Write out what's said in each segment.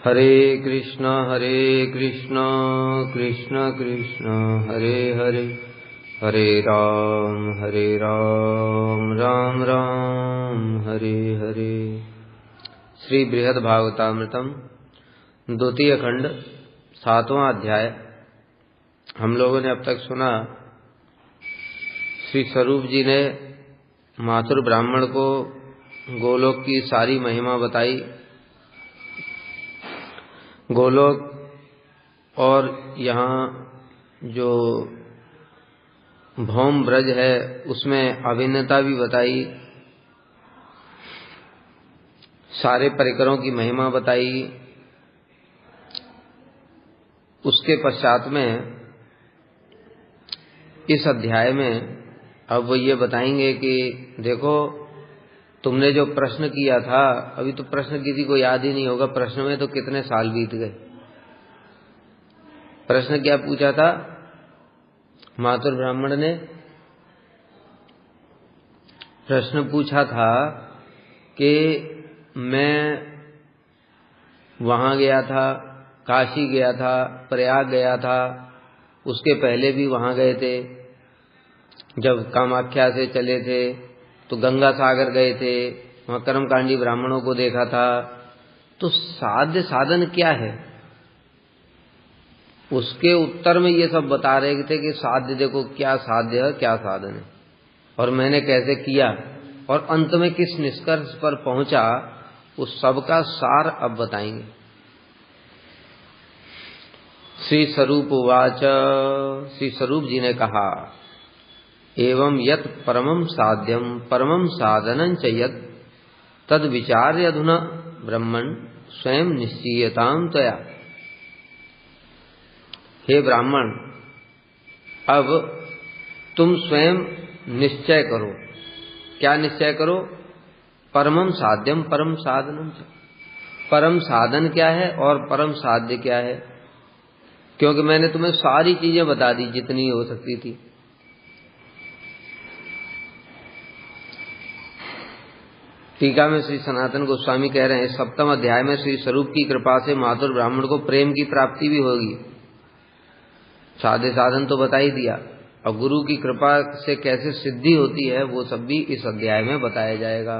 हरे कृष्ण कृष्ण कृष्ण हरे हरे, हरे राम राम राम हरे हरे। श्री बृहद भागवतामृतम द्वितीय खंड 7वां अध्याय। हम लोगों ने अब तक सुना, श्री स्वरूप जी ने माथुर ब्राह्मण को गोलोक की सारी महिमा बताई। गोलोक और यहाँ जो भौम ब्रज है उसमें अभिन्नता भी बताई, सारे परिकरों की महिमा बताई। उसके पश्चात में इस अध्याय में अब वो ये बताएंगे कि देखो, तुमने जो प्रश्न किया था, अभी तो प्रश्न किसी को याद ही नहीं होगा, प्रश्न में तो कितने साल बीत गए। प्रश्न क्या पूछा था माथुर ब्राह्मण ने? प्रश्न पूछा था कि मैं वहां गया था, काशी गया था, प्रयाग गया था, उसके पहले भी वहां गए थे। जब कामाख्या से चले थे तो गंगा सागर गए थे, वहां कर्मकांडी ब्राह्मणों को देखा था। तो साध्य साधन क्या है? उसके उत्तर में ये सब बता रहे थे कि साध्य देखो, क्या साध्य है, क्या साधन है, और मैंने कैसे किया, और अंत में किस निष्कर्ष पर पहुंचा, उस सब का सार अब बताएंगे। श्री स्वरूप उवाच, श्री स्वरूप जी ने कहा, एवं यत् परमं साध्यं परमं साधनं च यत् तद विचार्य अधुना ब्रह्मन् स्वयं निश्चीयतां त्वया। हे ब्राह्मण, अब तुम स्वयं निश्चय करो। क्या निश्चय करो? परमं साध्यम परम साधनम च। परम साधन क्या है और परम साध्य क्या है? क्योंकि मैंने तुम्हें सारी चीजें बता दी जितनी हो सकती थी। टीका में श्री सनातन गोस्वामी कह रहे हैं, 7वें अध्याय में श्री स्वरूप की कृपा से माथुर ब्राह्मण को प्रेम की प्राप्ति भी होगी। साध्य साधन तो बता ही दिया, और गुरु की कृपा से कैसे सिद्धि होती है वो सब भी इस अध्याय में बताया जाएगा।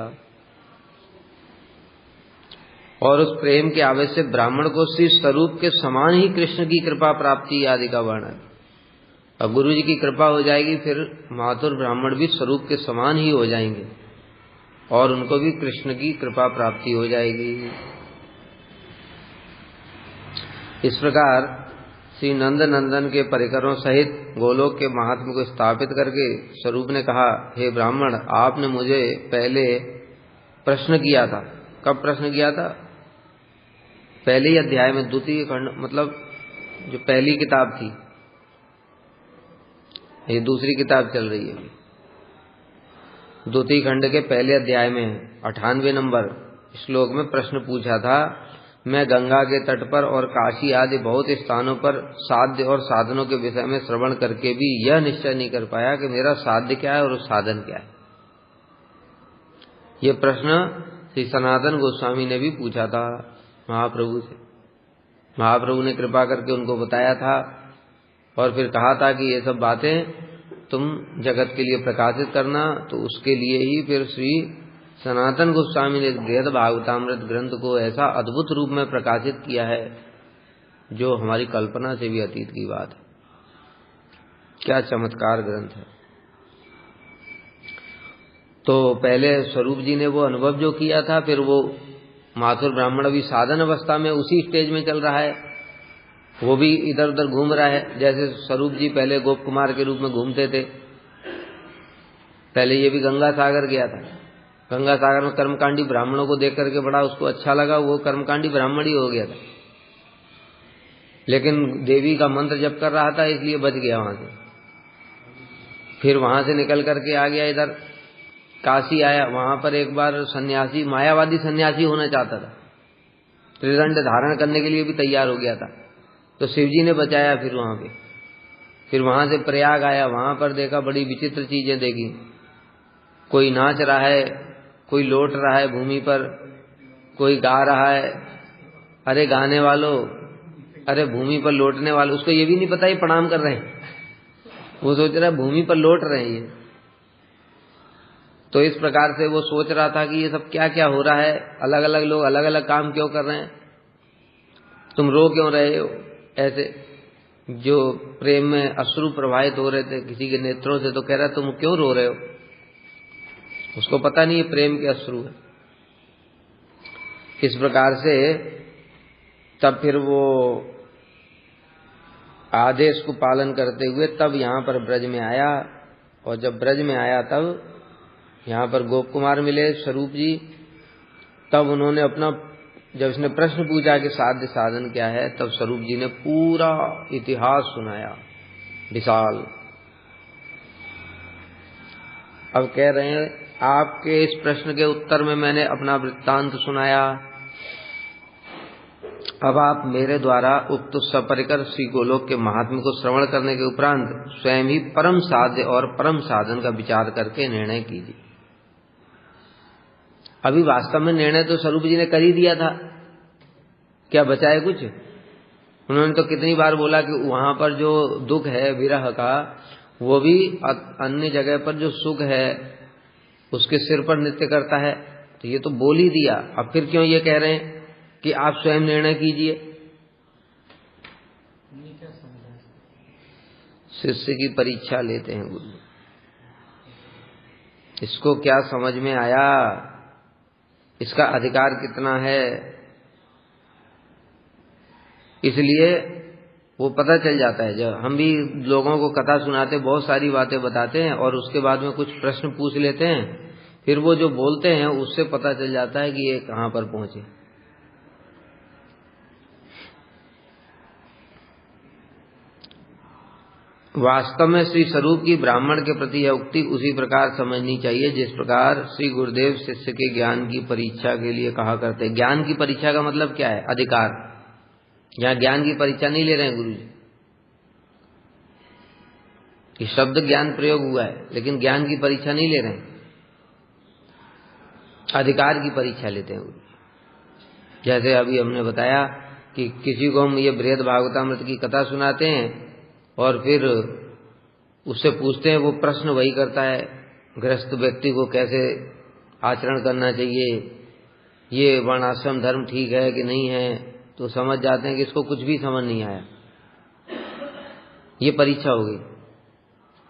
और उस प्रेम के आवेश से ब्राह्मण को श्री स्वरूप के समान ही कृष्ण की कृपा प्राप्ति आदि का वर्णन। अब गुरु जी की कृपा हो जाएगी, फिर माथुर ब्राह्मण भी स्वरूप के समान ही हो जाएंगे और उनको भी कृष्ण की कृपा प्राप्ति हो जाएगी। इस प्रकार श्री नंद नंदन के परिकरों सहित गोलोक के महात्म्य को स्थापित करके स्वरूप ने कहा, हे ब्राह्मण, आपने मुझे पहले प्रश्न किया था। कब प्रश्न किया था? पहले ही अध्याय में, द्वितीय खंड, मतलब जो पहली किताब थी, ये दूसरी किताब चल रही है। द्वितीय खंड के पहले अध्याय में 98 नंबर श्लोक में प्रश्न पूछा था। मैं गंगा के तट पर और काशी आदि बहुत स्थानों पर साध्य और साधनों के विषय में श्रवण करके भी यह निश्चय नहीं कर पाया कि मेरा साध्य क्या है और साधन क्या है। यह प्रश्न श्री सनातन गोस्वामी ने भी पूछा था महाप्रभु से। महाप्रभु ने कृपा करके उनको बताया था और फिर कहा था कि ये सब बातें तुम जगत के लिए प्रकाशित करना। तो उसके लिए ही फिर श्री सनातन गोस्वामी ने बृहद भागवतामृत ग्रंथ को ऐसा अद्भुत रूप में प्रकाशित किया है जो हमारी कल्पना से भी अतीत की बात है। क्या चमत्कार ग्रंथ है। तो पहले स्वरूप जी ने वो अनुभव जो किया था, फिर वो माथुर ब्राह्मण अभी साधन अवस्था में उसी स्टेज में चल रहा है, वो भी इधर उधर घूम रहा है। जैसे स्वरूप जी पहले गोप कुमार के रूप में घूमते थे, पहले ये भी गंगा सागर गया था। गंगा सागर में कर्मकांडी ब्राह्मणों को देख करके बड़ा उसको अच्छा लगा, वो कर्मकांडी ब्राह्मण ही हो गया था, लेकिन देवी का मंत्र जप कर रहा था इसलिए बच गया वहां से। फिर वहां से निकल करके आ गया, इधर काशी आया। वहां पर एक बार सन्यासी, मायावादी सन्यासी होना चाहता था, त्रिदंड धारण करने के लिए भी तैयार हो गया था, तो शिवजी ने बचाया। फिर वहां पे, फिर वहां से प्रयाग आया, वहां पर देखा बड़ी विचित्र चीजें देखी। कोई नाच रहा है, कोई लौट रहा है भूमि पर, कोई गा रहा है, अरे गाने वालों, अरे भूमि पर लौटने वालों, उसको ये भी नहीं पता ये प्रणाम कर रहे हैं, वो सोच रहा है भूमि पर लौट रहे हैं ये। तो इस प्रकार से वो सोच रहा था कि ये सब क्या क्या हो रहा है, अलग अलग लोग अलग अलग काम क्यों कर रहे हैं, तुम रो क्यों रहे हो ऐसे। जो प्रेम में अश्रु प्रवाहित हो रहे थे किसी के नेत्रों से, तो कह रहा तुम क्यों रो रहे हो, उसको पता नहीं है प्रेम के अश्रु है। इस प्रकार से तब फिर वो आदेश को पालन करते हुए तब यहाँ पर ब्रज में आया, और जब ब्रज में आया तब यहाँ पर गोप कुमार मिले स्वरूप जी। तब उन्होंने अपना, जब इसने प्रश्न पूछा कि साध्य साधन क्या है, तब स्वरूप जी ने पूरा इतिहास सुनाया विशाल। अब कह रहे हैं आपके इस प्रश्न के उत्तर में मैंने अपना वृत्तांत सुनाया, अब आप मेरे द्वारा उक्त सपरिकर श्री गोलोक के महात्म्य को श्रवण करने के उपरांत स्वयं ही परम साध्य और परम साधन का विचार करके निर्णय कीजिए। अभी वास्तव में निर्णय तो स्वरूप जी ने कर ही दिया था, क्या बचाए कुछ। उन्होंने तो कितनी बार बोला कि वहां पर जो दुख है विरह का, वो भी अन्य जगह पर जो सुख है उसके सिर पर नृत्य करता है, तो ये तो बोल ही दिया। अब फिर क्यों ये कह रहे हैं कि आप स्वयं निर्णय कीजिए। शिष्य की परीक्षा लेते हैं गुरु, इसको क्या समझ में आया, इसका अधिकार कितना है, इसलिए वो पता चल जाता है। जब हम भी लोगों को कथा सुनाते, बहुत सारी बातें बताते हैं और उसके बाद में कुछ प्रश्न पूछ लेते हैं, फिर वो जो बोलते हैं उससे पता चल जाता है कि ये कहाँ पर पहुंचे। वास्तव में श्री स्वरूप की ब्राह्मण के प्रति यह उक्ति उसी प्रकार समझनी चाहिए जिस प्रकार श्री गुरुदेव शिष्य के ज्ञान की परीक्षा के लिए कहा करते हैं। ज्ञान की परीक्षा का मतलब क्या है, अधिकार। यहाँ ज्ञान की परीक्षा नहीं ले रहे हैं गुरु जी, कि शब्द ज्ञान प्रयोग हुआ है लेकिन ज्ञान की परीक्षा नहीं ले रहे हैं, अधिकार की परीक्षा लेते हैं गुरु जी। जैसे अभी हमने बताया कि किसी को हम ये बृहद भागवतामृत की कथा सुनाते हैं और फिर उससे पूछते हैं, वो प्रश्न वही करता है, गृहस्थ व्यक्ति को कैसे आचरण करना चाहिए, ये वर्णाश्रम धर्म ठीक है कि नहीं है, तो समझ जाते हैं कि इसको कुछ भी समझ नहीं आया। ये परीक्षा हो गई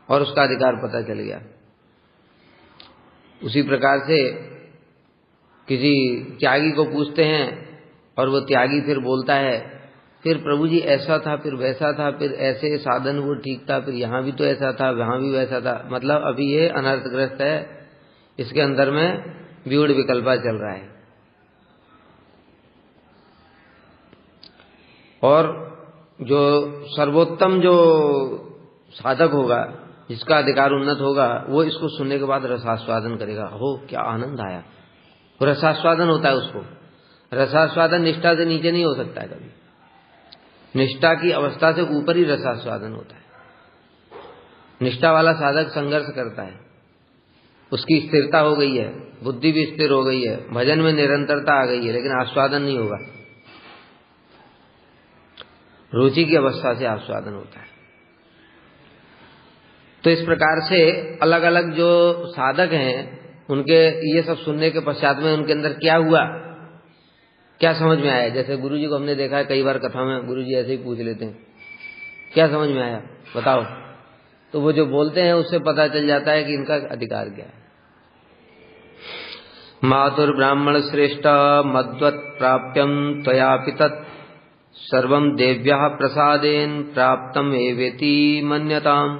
और उसका अधिकार पता चल गया। उसी प्रकार से किसी त्यागी को पूछते हैं और वो त्यागी फिर बोलता है, फिर प्रभु जी ऐसा था, फिर वैसा था, फिर ऐसे साधन वो ठीक था, फिर यहाँ भी तो ऐसा था, वहाँ भी वैसा था। मतलब अभी ये अनर्थग्रस्त है, इसके अंदर में व्यूढ़ विकल्पा चल रहा है। और जो सर्वोत्तम जो साधक होगा, जिसका अधिकार उन्नत होगा, वो इसको सुनने के बाद रसास्वादन करेगा। हो क्या आनंद आया, वो रसास्वादन होता है उसको। रसास्वादन निष्ठा से नीचे नहीं हो सकता है कभी, निष्ठा की अवस्था से ऊपर ही रसास्वादन होता है। निष्ठा वाला साधक संघर्ष करता है, उसकी स्थिरता हो गई है, बुद्धि भी स्थिर हो गई है, भजन में निरंतरता आ गई है, लेकिन आस्वादन नहीं होगा। रुचि की अवस्था से आस्वादन होता है। तो इस प्रकार से अलग अलग जो साधक हैं, उनके ये सब सुनने के पश्चात में उनके अंदर क्या हुआ, क्या समझ में आया। जैसे गुरु जी को हमने देखा है कई बार कथा में, गुरु जी ऐसे ही पूछ लेते हैं, क्या समझ में आया बताओ, तो वो जो बोलते हैं उससे पता चल जाता है कि इनका अधिकार क्या है। मातुर ब्राह्मण श्रेष्ठ मद्वत् प्राप्यम त्वयापि तत् सर्वं देव्याः प्रसादेन प्राप्तम एवेति मन्यताम।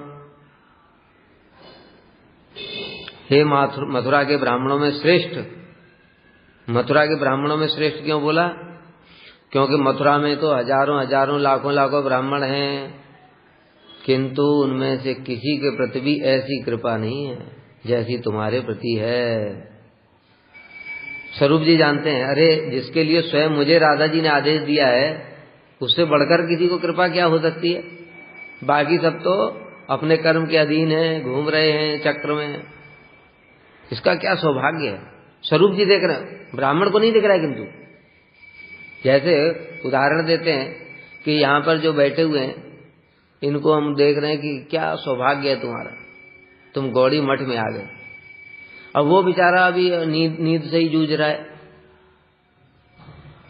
हे मथुरा के ब्राह्मणों में श्रेष्ठ। मथुरा के ब्राह्मणों में श्रेष्ठ क्यों बोला, क्योंकि मथुरा में तो हजारों हजारों लाखों लाखों ब्राह्मण हैं, किंतु उनमें से किसी के प्रति भी ऐसी कृपा नहीं है जैसी तुम्हारे प्रति है। स्वरूप जी जानते हैं, अरे जिसके लिए स्वयं मुझे राधा जी ने आदेश दिया है, उससे बढ़कर किसी को कृपा क्या हो सकती है। बाकी सब तो अपने कर्म के अधीन हैं, घूम रहे हैं चक्र में, इसका क्या सौभाग्य है। स्वरूप जी देख रहे हैं, ब्राह्मण को नहीं दिख रहा है, किंतु जैसे उदाहरण देते हैं कि यहाँ पर जो बैठे हुए हैं इनको हम देख रहे हैं कि क्या सौभाग्य है तुम्हारा, तुम गौड़ी मठ में आ गए। अब वो बेचारा अभी नींद से ही जूझ रहा है,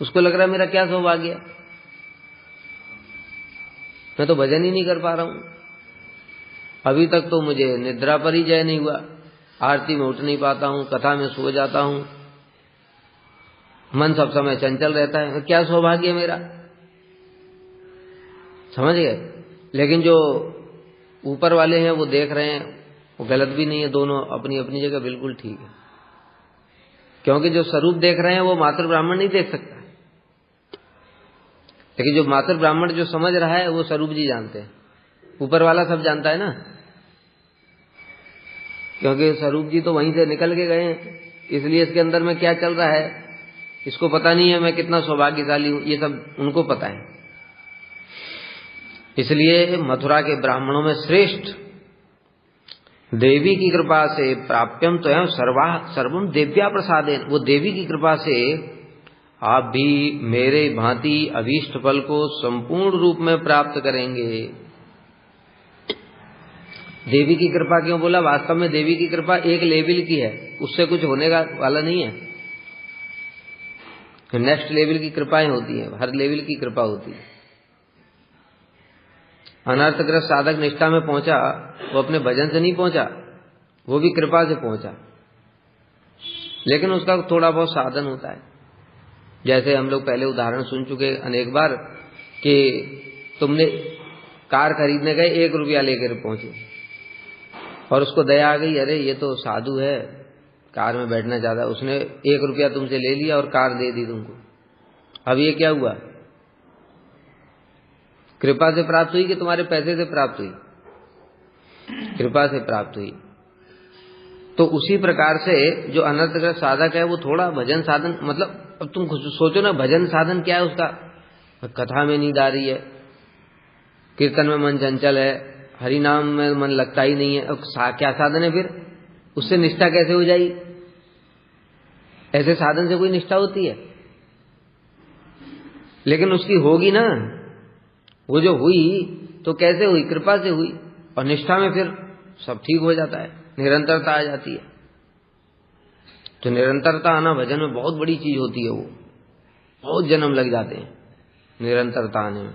उसको लग रहा है मेरा क्या सौभाग्य है, मैं तो भजन ही नहीं कर पा रहा हूं, अभी तक तो मुझे निद्रा पर ही जय नहीं हुआ, आरती में उठ नहीं पाता हूं, कथा में सो जाता हूं, मन सब समय चंचल रहता है, क्या सौभाग्य है मेरा, समझ गए। लेकिन जो ऊपर वाले हैं वो देख रहे हैं, वो गलत भी नहीं है, दोनों अपनी अपनी जगह बिल्कुल ठीक है, क्योंकि जो स्वरूप देख रहे हैं वो मातृ ब्राह्मण नहीं देख सकता, लेकिन जो मातृ ब्राह्मण जो समझ रहा है वो स्वरूप जी जानते हैं, ऊपर वाला सब जानता है ना, क्योंकि स्वरूप जी तो वहीं से निकल के गए हैं, इसलिए इसके अंदर में क्या चल रहा है इसको पता नहीं है, मैं कितना सौभाग्यशाली हूं, ये सब उनको पता है। इसलिए मथुरा के ब्राह्मणों में श्रेष्ठ देवी की कृपा से प्राप्यम तो सर्वम देव्या प्रसादेन, वो देवी की कृपा से आप भी मेरे भांति अभीष्ट फल को संपूर्ण रूप में प्राप्त करेंगे। देवी की कृपा क्यों बोला? वास्तव में देवी की कृपा एक लेवल की है, उससे कुछ होने का वाला नहीं है, नेक्स्ट लेवल की कृपाएं होती हैं, हर लेवल की कृपा होती है। अनर्थग्रस्त साधक निष्ठा में पहुंचा, वो अपने भजन से नहीं पहुंचा, वो भी कृपा से पहुंचा, लेकिन उसका थोड़ा बहुत साधन होता है। जैसे हम लोग पहले उदाहरण सुन चुके अनेक बार कि तुमने कार खरीदने गए, 1 रुपया लेकर पहुंचे और उसको दया आ गई, अरे ये तो साधु है, कार में बैठना चाहता है, उसने 1 रुपया तुमसे ले लिया और कार दे दी तुमको। अब ये क्या हुआ? कृपा से प्राप्त हुई कि तुम्हारे पैसे से प्राप्त हुई? कृपा से प्राप्त हुई। तो उसी प्रकार से जो अनर्थग्रस्त साधक है वो थोड़ा भजन साधन, मतलब अब तुम सोचो ना, भजन साधन क्या है उसका? कथा में नींद आ रही है, कीर्तन में मन चंचल है, हरि नाम में मन लगता ही नहीं है, अब क्या साधन है फिर? उससे निष्ठा कैसे हो जाएगी? ऐसे साधन से कोई निष्ठा होती है? लेकिन उसकी होगी ना, वो जो हुई तो कैसे हुई? कृपा से हुई, और निष्ठा में फिर सब ठीक हो जाता है, निरंतरता आ जाती है। तो निरंतरता आना भजन में बहुत बड़ी चीज होती है, वो बहुत जन्म लग जाते हैं निरंतरता आने में,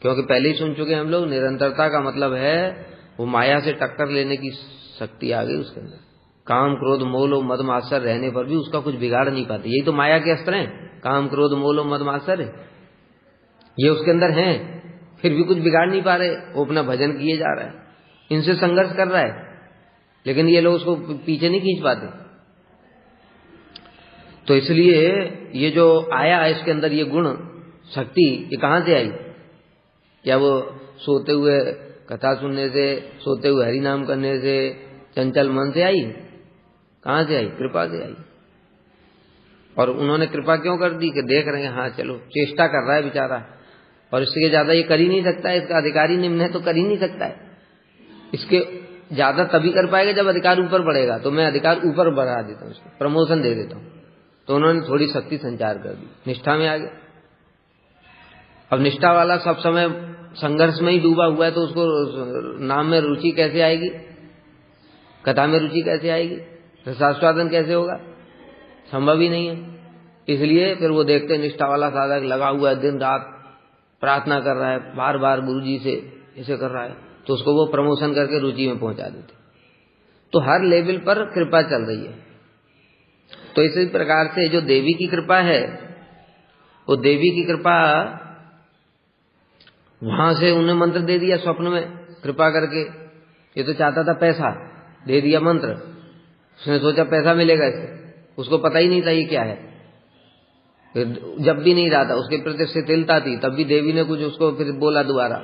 क्योंकि पहले ही सुन चुके हम लोग, निरंतरता का मतलब है वो माया से टक्कर लेने की शक्ति आ गई उसके अंदर। काम क्रोध मोल और मद मात्सर्य रहने पर भी उसका कुछ बिगाड़ नहीं पाते, यही तो माया के अस्त्र हैं, काम क्रोध मोल और मद मात्सर्य, ये उसके अंदर हैं, फिर भी कुछ बिगाड़ नहीं पा रहे, वो अपना भजन किए जा रहा है, इनसे संघर्ष कर रहा है, लेकिन ये लोग उसको पीछे नहीं खींच पाते। तो इसलिए ये जो आया इसके अंदर ये गुण शक्ति, ये कहां से आई? क्या वो सोते हुए कथा सुनने से, सोते हुए हरि नाम करने से, चंचल मन से आई? कहां से आई? कृपा से आई। और उन्होंने कृपा क्यों कर दी? कि देख रहे हैं हाँ चलो चेष्टा कर रहा है बेचारा, और इसके ज्यादा ये कर ही नहीं सकता है, इसका अधिकारी निम्न है तो कर ही नहीं सकता है, इसके ज्यादा तभी कर पाएगा जब अधिकार ऊपर बढ़ेगा, तो मैं अधिकार ऊपर बढ़ा देता हूँ, इसको प्रमोशन दे देता हूँ। तो उन्होंने थोड़ी शक्ति संचार कर दी, निष्ठा में आ गया। अब निष्ठा वाला सब समय संघर्ष में ही डूबा हुआ है, तो उसको नाम में रुचि कैसे आएगी? कथा में रुचि कैसे आएगी? रसास्वादन कैसे होगा? संभव ही नहीं है। इसलिए फिर वो देखते निष्ठा वाला साधक लगा हुआ है, दिन रात प्रार्थना कर रहा है, बार बार गुरु जी से ऐसे कर रहा है, तो उसको वो प्रमोशन करके रुचि में पहुंचा देते। तो हर लेवल पर कृपा चल रही है। तो इसी प्रकार से जो देवी की कृपा है, वो देवी की कृपा, वहां से उन्हें मंत्र दे दिया स्वप्न में कृपा करके। ये तो चाहता था पैसा, दे दिया मंत्र, उसने सोचा पैसा मिलेगा इससे, उसको पता ही नहीं था ये क्या है, जब भी नहीं रहा था, उसके प्रति शिथिलता थी, तब भी देवी ने कुछ उसको फिर बोला दोबारा,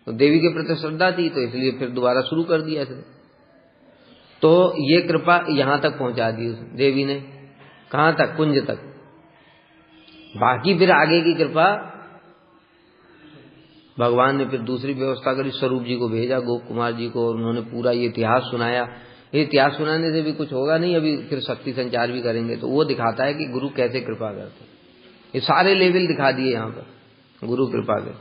तो देवी के प्रति श्रद्धा थी, तो इसलिए फिर दोबारा शुरू कर दिया इसने। तो ये कृपा यहां तक पहुंचा दी देवी ने, कहां तक? कुंज तक। बाकी फिर आगे की कृपा भगवान ने फिर दूसरी व्यवस्था करी, स्वरूप जी को भेजा, गोप कुमार जी को, और उन्होंने पूरा ये इतिहास सुनाया। ये इतिहास सुनाने से भी कुछ होगा नहीं, अभी फिर शक्ति संचार भी करेंगे, तो वो दिखाता है कि गुरु कैसे कृपा करते। ये सारे लेवल दिखा दिए यहाँ पर गुरु कृपा के।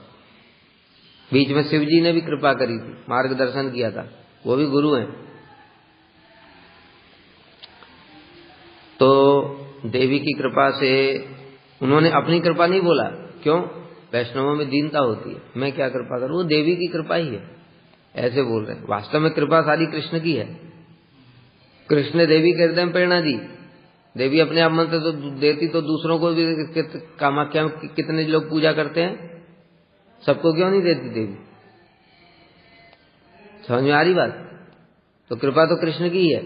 बीच में शिव जी ने भी कृपा करी थी, मार्गदर्शन किया था, वो भी गुरु हैं। तो देवी की कृपा से उन्होंने अपनी कृपा नहीं बोला, क्यों? वैष्णवों में दीनता होती है, मैं क्या कृपा करूं, वो देवी की कृपा ही है, ऐसे बोल रहे हैं। वास्तव में कृपा सारी कृष्ण की है। कृष्ण ने देवी के हृदय में प्रेरणा दी। देवी अपने आप मंत्र तो देती तो दूसरों को भी, कामाख्या में कितने लोग पूजा करते हैं, सबको क्यों नहीं देती देवी? समझ में आ रही बात? तो कृपा तो कृष्ण की है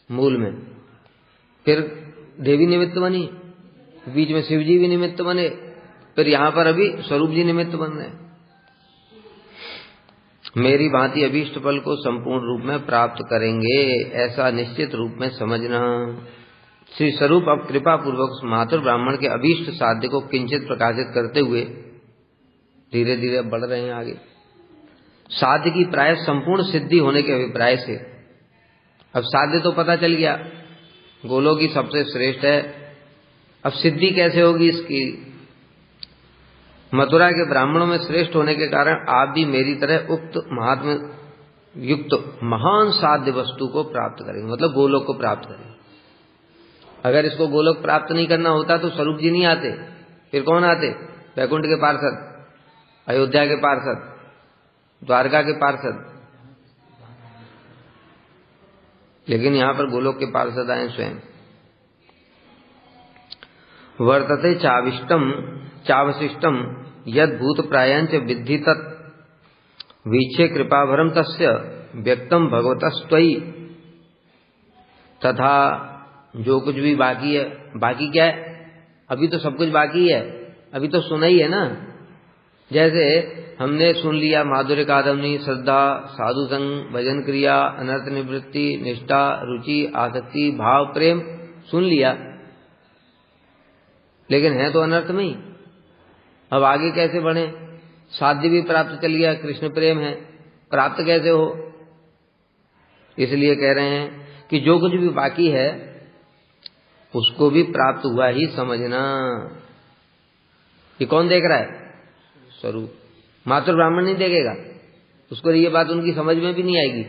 मूल में। फिर देवी निमित्त बनी, बीच में शिव जी भी निमित्त बने, फिर यहां पर अभी स्वरूप जी निमित्त बन रहे हैं। मेरी भांति अभीष्ट फल को संपूर्ण रूप में प्राप्त करेंगे, ऐसा निश्चित रूप में समझना। श्री स्वरूप अब कृपा पूर्वक मातुर ब्राह्मण के अभीष्ट साध्य को किंचित प्रकाशित करते हुए धीरे धीरे बढ़ रहे हैं आगे। साध्य की प्राय संपूर्ण सिद्धि होने के अभिप्राय से अब साध्य तो पता चल गया, गोलों की सबसे श्रेष्ठ है। अब सिद्धि कैसे होगी इसकी? मथुरा के ब्राह्मणों में श्रेष्ठ होने के कारण आप भी मेरी तरह उक्त महात्म युक्त महान साध्य वस्तु को प्राप्त करेंगे, मतलब गोलोक को प्राप्त करेंगे। अगर इसको गोलोक प्राप्त नहीं करना होता तो स्वरूप जी नहीं आते, फिर कौन आते? वैकुंठ के पार्षद, अयोध्या के पार्षद, द्वारका के पार्षद। लेकिन यहां पर गोलोक के पार्षद आए स्वयं। वर्तते चाविष्टम चावशिष्टम यद भूत प्रायंच विद्धि तत् वीक्षे कृपाभरम तस्य व्यक्तम भगवतस्त्वयि। तथा जो कुछ भी बाकी है, बाकी क्या है? अभी तो सब कुछ बाकी है, अभी तो सुना ही है ना। जैसे हमने सुन लिया माधुर्य कादम्बनी, श्रद्धा, साधु संग, भजन क्रिया, अनर्थ निवृत्ति, निष्ठा, रुचि, आसक्ति, भाव, प्रेम, सुन लिया, लेकिन है तो अनर्थ में ही। अब आगे कैसे बढ़े? साध्य भी प्राप्त कर लिया, कृष्ण प्रेम है, प्राप्त कैसे हो? इसलिए कह रहे हैं कि जो कुछ भी बाकी है उसको भी प्राप्त हुआ ही समझना। ये कौन देख रहा है? स्वरूप। मातृ ब्राह्मण नहीं देखेगा, उसको ये बात उनकी समझ में भी नहीं आएगी।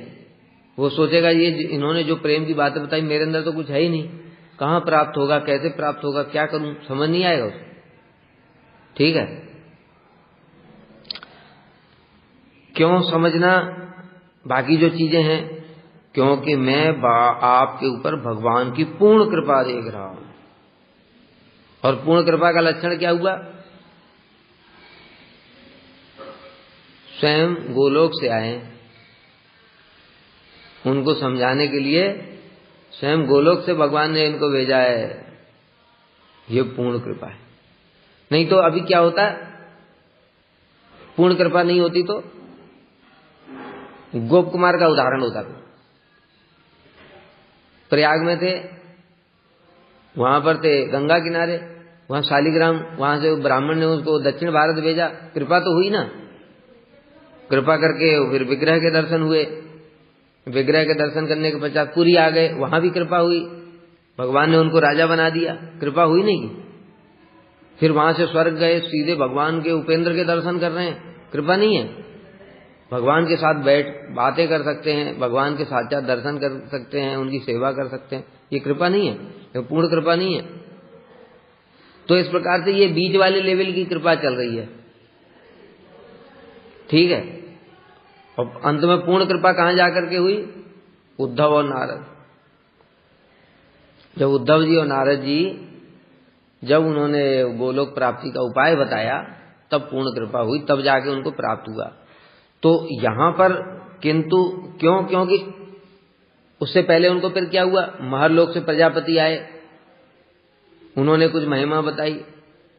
वो सोचेगा ये इन्होंने जो प्रेम की बातें बताई, मेरे अंदर तो कुछ है ही नहीं, कहाँ प्राप्त होगा, कैसे प्राप्त होगा, क्या करूं, समझ नहीं आएगा उसको। ठीक है, क्यों समझना बाकी जो चीजें हैं? क्योंकि मैं आपके ऊपर भगवान की पूर्ण कृपा देख रहा हूं। और पूर्ण कृपा का लक्षण क्या हुआ? स्वयं गोलोक से आए, उनको समझाने के लिए स्वयं गोलोक से भगवान ने इनको भेजा है। ये पूर्ण कृपा है। नहीं तो अभी क्या होता? पूर्ण कृपा नहीं होती तो गोप कुमार का उदाहरण होता था। प्रयाग में थे, वहां पर थे गंगा किनारे, वहां शालिग्राम, वहां से ब्राह्मण ने उसको दक्षिण भारत भेजा, कृपा तो हुई ना। कृपा करके फिर विग्रह के दर्शन हुए, विग्रह के दर्शन करने के पश्चात पुरी आ गए, वहां भी कृपा हुई, भगवान ने उनको राजा बना दिया, कृपा हुई नहीं? फिर वहां से स्वर्ग गए, सीधे भगवान के उपेंद्र के दर्शन कर रहे हैं, कृपा नहीं है? भगवान के साथ बैठ बातें कर सकते हैं, भगवान के साथ दर्शन कर सकते हैं, उनकी सेवा कर सकते हैं, ये कृपा नहीं है? ये पूर्ण कृपा नहीं है? तो इस प्रकार से ये बीच वाले लेवल की कृपा चल रही है। ठीक है, और अंत में पूर्ण कृपा कहां जाकर के हुई? उद्धव और नारद। जब उद्धव जी और नारद जी जब उन्होंने गोलोक प्राप्ति का उपाय बताया, तब पूर्ण कृपा हुई, तब जाके उनको प्राप्त हुआ। तो यहां पर किंतु क्यों? क्योंकि उससे पहले उनको फिर क्या हुआ? महरलोक से प्रजापति आए, उन्होंने कुछ महिमा बताई,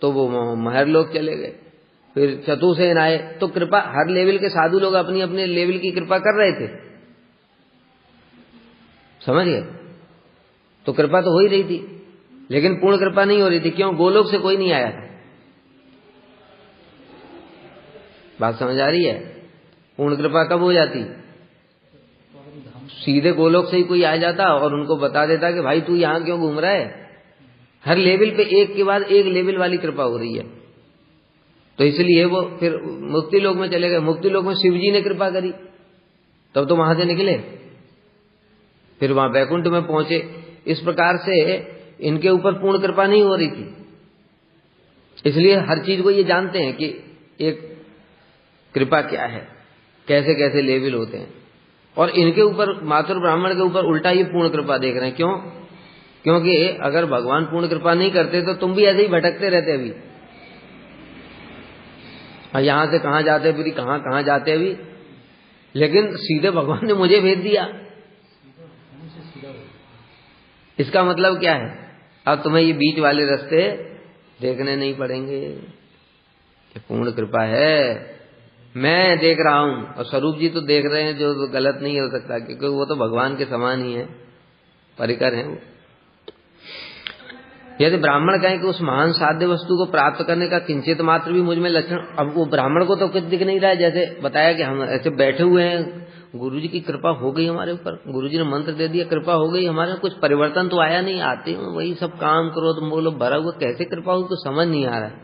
तो वो महरलोक चले गए। फिर चतुर्सेन आए, तो कृपा हर लेवल के साधु लोग अपनी अपने लेवल की कृपा कर रहे थे, समझ गए? तो कृपा तो हो ही रही थी, लेकिन पूर्ण कृपा नहीं हो रही थी। क्यों? गोलोक से कोई नहीं आया था। बात समझ आ रही है? पूर्ण कृपा कब हो जाती? सीधे गोलोक से ही कोई आ जाता और उनको बता देता कि भाई तू यहां क्यों घूम रहा है, हर लेवल पे एक के बाद एक लेवल वाली कृपा हो रही है। तो इसलिए वो फिर मुक्ति लोक में चले गए। मुक्ति लोक में शिव जी ने कृपा करी, तब तो वहां से निकले, फिर वहां वैकुंठ में पहुंचे। इस प्रकार से इनके ऊपर पूर्ण कृपा नहीं हो रही थी, इसलिए हर चीज को ये जानते हैं कि एक कृपा क्या है, कैसे कैसे लेवल होते हैं। और इनके ऊपर, मातुर ब्राह्मण के ऊपर उल्टा ये पूर्ण कृपा देख रहे हैं। क्यों? क्योंकि अगर भगवान पूर्ण कृपा नहीं करते तो तुम भी ऐसे ही भटकते रहते अभी, यहां से कहां जाते, फिर कहां जाते अभी। लेकिन सीधे भगवान ने मुझे भेज दिया, इसका मतलब क्या है? अब तुम्हें ये बीच वाले रास्ते देखने नहीं पड़ेंगे। ये पूर्ण कृपा है, मैं देख रहा हूं और स्वरूप जी तो देख रहे हैं, जो गलत नहीं हो सकता, क्योंकि वो तो भगवान के समान ही है, परिकर हैं वो। यदि ब्राह्मण कहें कि उस महान साध्य वस्तु को प्राप्त करने का किंचित मात्र भी मुझ में लक्षण, अब वो ब्राह्मण को तो कुछ दिख नहीं रहा है। जैसे बताया कि हम ऐसे बैठे हुए हैं, गुरुजी की कृपा हो गई हमारे ऊपर, गुरुजी ने मंत्र दे दिया, कृपा हो गई हमारे, कुछ परिवर्तन तो आया नहीं, आते हैं वही सब काम करो तुम बोलो भरा हुआ, कैसे कृपा हुई कुछ समझ नहीं आ रहा है।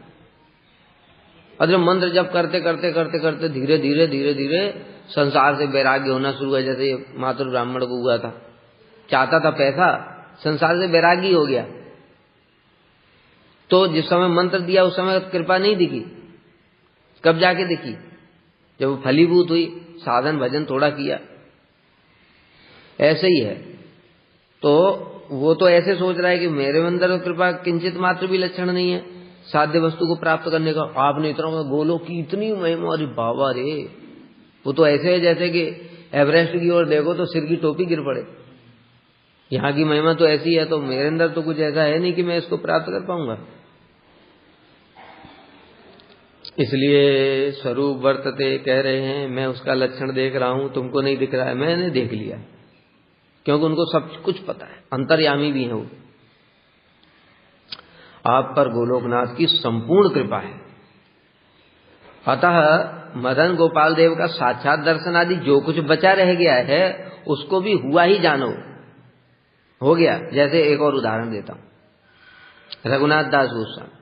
और जब मंत्र जब करते करते करते करते धीरे धीरे धीरे धीरे संसार से वैराग्य होना शुरू हुआ। जैसे मातुर ब्राह्मण को हुआ था, चाहता था पैसा, संसार से वैरागी हो गया। तो जिस समय मंत्र दिया उस समय कृपा नहीं दिखी, कब जाके दिखी? जब वो फलीभूत हुई, साधन भजन थोड़ा किया। ऐसे ही है। तो वो तो ऐसे सोच रहा है कि मेरे अंदर कृपा किंचित मात्र भी लक्षण नहीं है साध्य वस्तु को प्राप्त करने का। आपने इतना गोलों की इतनी महिमा, अरे बाबा रे, वो तो ऐसे है जैसे कि एवरेस्ट की ओर देखो तो सिर की टोपी गिर पड़े। यहाँ की महिमा तो ऐसी है, तो मेरे अंदर तो कुछ ऐसा है नहीं कि मैं इसको प्राप्त कर पाऊंगा। इसलिए स्वरूप वर्तते कह रहे हैं, मैं उसका लक्षण देख रहा हूं, तुमको नहीं दिख रहा है। मैंने देख लिया, क्योंकि उनको सब कुछ पता है, अंतर्यामी भी है वो। आप पर गोलोकनाथ की संपूर्ण कृपा है। अतः मदन गोपाल देव का साक्षात दर्शन आदि जो कुछ बचा रह गया है उसको भी हुआ ही जानो, हो गया। जैसे एक और उदाहरण देता हूं, रघुनाथ दास गोस्वामी।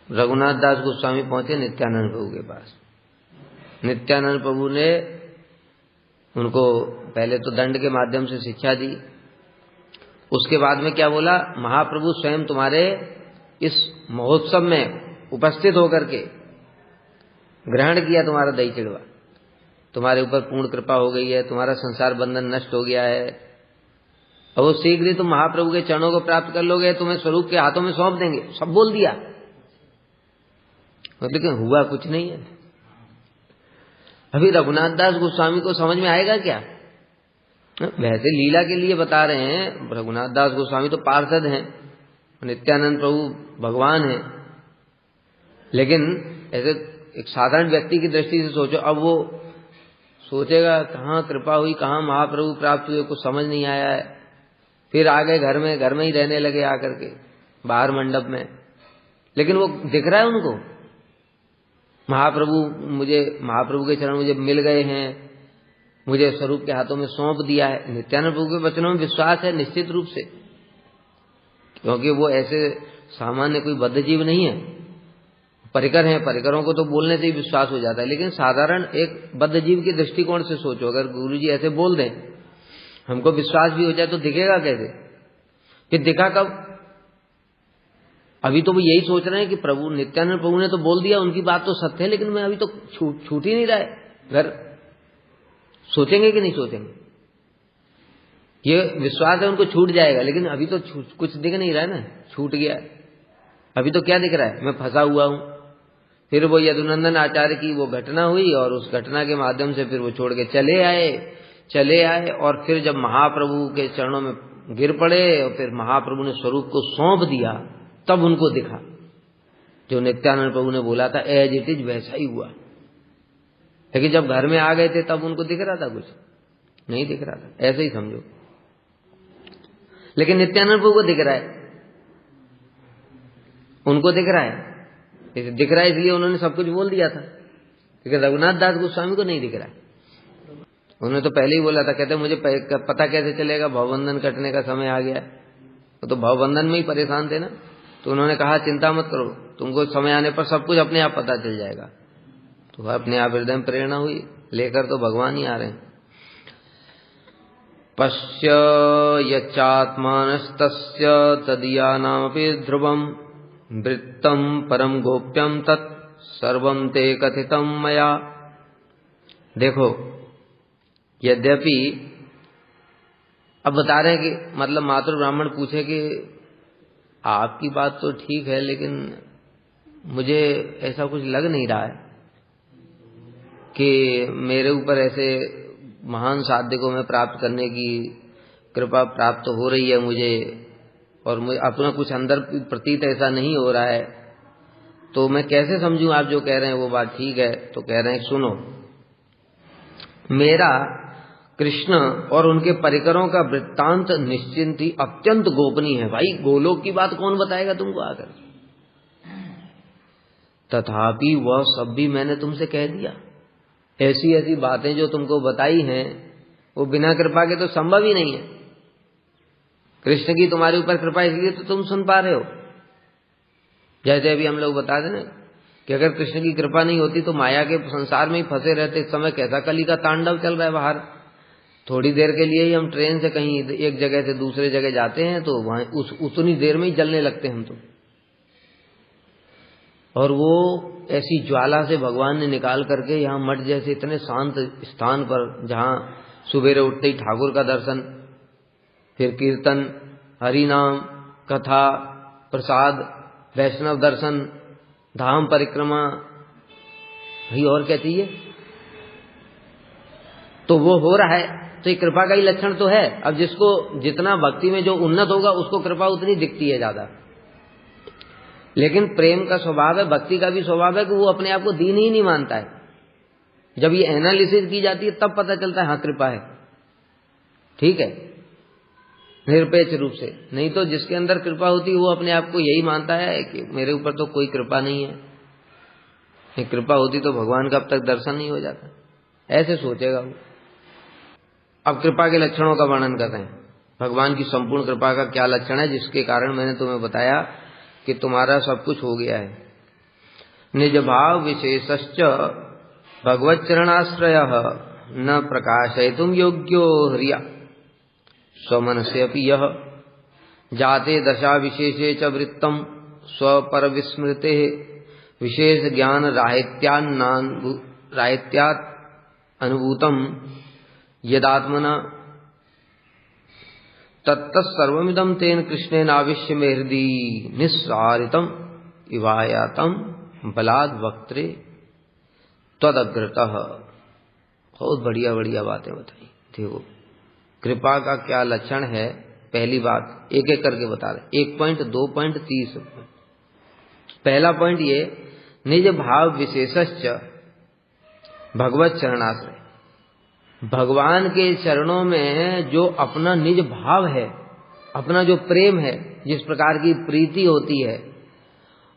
रघुनाथ दास गोस्वामी पहुंचे नित्यानंद प्रभु के पास। नित्यानंद प्रभु ने उनको पहले तो दंड के माध्यम से शिक्षा दी, उसके बाद में क्या बोला, महाप्रभु स्वयं तुम्हारे इस महोत्सव में उपस्थित होकर के ग्रहण किया तुम्हारा दही चिड़वा, तुम्हारे ऊपर पूर्ण कृपा हो गई है, तुम्हारा संसार बंधन नष्ट हो गया है, अब वो शीघ्र ही तुम महाप्रभु के चरणों को प्राप्त कर लोगे, तुम्हें स्वरूप के हाथों में सौंप देंगे। सब बोल दिया, लेकिन हुआ कुछ नहीं है। अभी रघुनाथ दास गोस्वामी को समझ में आएगा क्या? वैसे लीला के लिए बता रहे हैं, रघुनाथ दास गोस्वामी तो पार्षद हैं, नित्यानंद प्रभु भगवान हैं, लेकिन ऐसे एक साधारण व्यक्ति की दृष्टि से सोचो। अब वो सोचेगा कहाँ कृपा हुई, कहाँ महाप्रभु प्राप्त हुए, कुछ समझ नहीं आया है। फिर आ गए घर में ही रहने लगे आकर के बाहर मंडप में। लेकिन वो दिख रहा है उनको, महाप्रभु के चरण मुझे मिल गए हैं, मुझे स्वरूप के हाथों में सौंप दिया है। नित्यानंद प्रभु के वचनों में विश्वास है निश्चित रूप से, क्योंकि वो ऐसे सामान्य कोई बद्ध जीव नहीं है, परिकर हैं। परिकरों को तो बोलने से ही विश्वास हो जाता है, लेकिन साधारण एक बद्ध जीव के दृष्टिकोण से सोचो, अगर गुरुजी ऐसे बोल दें, हमको विश्वास भी हो जाए तो दिखेगा कैसे? फिर दिखा कब? अभी तो वो यही सोच रहे हैं कि प्रभु नित्यानंद प्रभु ने तो बोल दिया, उनकी बात तो सत्य है, लेकिन मैं अभी तो छूट ही नहीं रहा है घर। सोचेंगे कि नहीं सोचेंगे? ये विश्वास है उनको छूट जाएगा, लेकिन अभी तो कुछ दिख नहीं रहा है ना, छूट गया। अभी तो क्या दिख रहा है? मैं फंसा हुआ हूं। फिर वो यदुनंदन आचार्य की वो घटना हुई, और उस घटना के माध्यम से फिर वो छोड़ के चले आए, और फिर जब महाप्रभु के चरणों में गिर पड़े और फिर महाप्रभु ने स्वरूप को सौंप दिया, तब उनको दिखा जो नित्यानंद प्रभु ने बोला था, एज इट इज वैसा ही हुआ। लेकिन जब घर में आ गए थे तब उनको दिख रहा था? कुछ नहीं दिख रहा था, ऐसे ही समझो। लेकिन नित्यानंद प्रभु को दिख रहा है, उनको दिख रहा है, दिख रहा है इसलिए उन्होंने सब कुछ बोल दिया था। लेकिन रघुनाथ दास गोस्वामी को नहीं दिख रहा है। उन्होंने तो पहले ही बोला था, कहते मुझे पता कैसे चलेगा, भवबंधन कटने का समय आ गया। वो तो भवबंधन में ही परेशान थे ना। तो उन्होंने कहा चिंता मत करो, तुमको समय आने पर सब कुछ अपने आप पता चल जाएगा। तो अपने आप हृदय में प्रेरणा हुई, लेकर तो भगवान ही आ रहे हैं। पश्य यच्चात्मानस्तस्य तदीयानामपि ध्रुवम् वृत्तं परम गोप्यम तत् सर्वं ते कथितं मया। देखो, यद्यपि अब बता रहे हैं कि मतलब मातृ ब्राह्मण पूछे कि आपकी बात तो ठीक है, लेकिन मुझे ऐसा कुछ लग नहीं रहा है कि मेरे ऊपर ऐसे महान साध्य को मैं प्राप्त करने की कृपा प्राप्त हो रही है मुझे, और मुझे अपना कुछ अंदर प्रतीत ऐसा नहीं हो रहा है। तो मैं कैसे समझूं आप जो कह रहे हैं वो बात ठीक है? तो कह रहे हैं सुनो, मेरा कृष्ण और उनके परिकरों का वृत्तांत निश्चिंत ही अत्यंत गोपनीय है। भाई गोलोक की बात कौन बताएगा तुमको आकर? तथापि वह सब भी मैंने तुमसे कह दिया। ऐसी ऐसी बातें जो तुमको बताई हैं वो बिना कृपा के तो संभव ही नहीं है। कृष्ण की तुम्हारे ऊपर कृपा इसलिए तो तुम सुन पा रहे हो। जैसे अभी हम लोग बता दें कि अगर कृष्ण की कृपा नहीं होती तो माया के संसार में ही फंसे रहते। इस समय कैसा कली का तांडव चल रहा है बाहर। थोड़ी देर के लिए ही हम ट्रेन से कहीं एक जगह से दूसरे जगह जाते हैं तो वहां उतनी देर में ही जलने लगते हैं हम तो। और वो ऐसी ज्वाला से भगवान ने निकाल करके यहाँ मठ जैसे इतने शांत स्थान पर, जहाँ सुबेरे उठते ही ठाकुर का दर्शन, फिर कीर्तन, हरि नाम, कथा, प्रसाद, वैष्णव दर्शन, धाम परिक्रमा, भाई और क्या चाहिए? तो वो हो रहा है, तो ये कृपा का ही लक्षण तो है। अब जिसको जितना भक्ति में जो उन्नत होगा उसको कृपा उतनी दिखती है ज्यादा। लेकिन प्रेम का स्वभाव है, भक्ति का भी स्वभाव है कि वो अपने आप को दीन ही नहीं मानता है। जब ये एनालिसिस की जाती है तब पता चलता है हाँ कृपा है, ठीक है, निरपेक्ष रूप से। नहीं तो जिसके अंदर कृपा होती है वो अपने आप को यही मानता है कि मेरे ऊपर तो कोई कृपा नहीं है। ये कृपा होती तो भगवान का अब तक दर्शन नहीं हो जाता, ऐसे सोचेगा वो। अब कृपा के लक्षणों का वर्णन कर रहे हैं। भगवान की संपूर्ण कृपा का क्या लक्षण है जिसके कारण मैंने तुम्हें बताया कि तुम्हारा सब कुछ हो गया है। निज भाव विशेषश्च भगवत चरणाश्रयः न प्रकाशयितुं योग्यो ह्रिया स्वमनस्यपि यः जाते दशा विशेषे च वृत्तं स्वपर विस्मृते विशेष ज्ञान राहित्यात् अनुभूतं यदात्मना तत्तत्सर्वमिदं तेन कृष्णेन आविश्य मे हृदि निस्सारितम् इवायातं बलाद् वक्त्रे त्वदग्रतः। बहुत बढ़िया बढ़िया बातें बताई। देखो कृपा का क्या लक्षण है। पहली बात एक एक करके बता रहे, 1 पॉइंट, 2 पॉइंट, 30 पॉइंट। पहला पॉइंट ये, निज भाव विशेषश्च भगवत चरणाश्रय। भगवान के चरणों में जो अपना निज भाव है, अपना जो प्रेम है, जिस प्रकार की प्रीति होती है,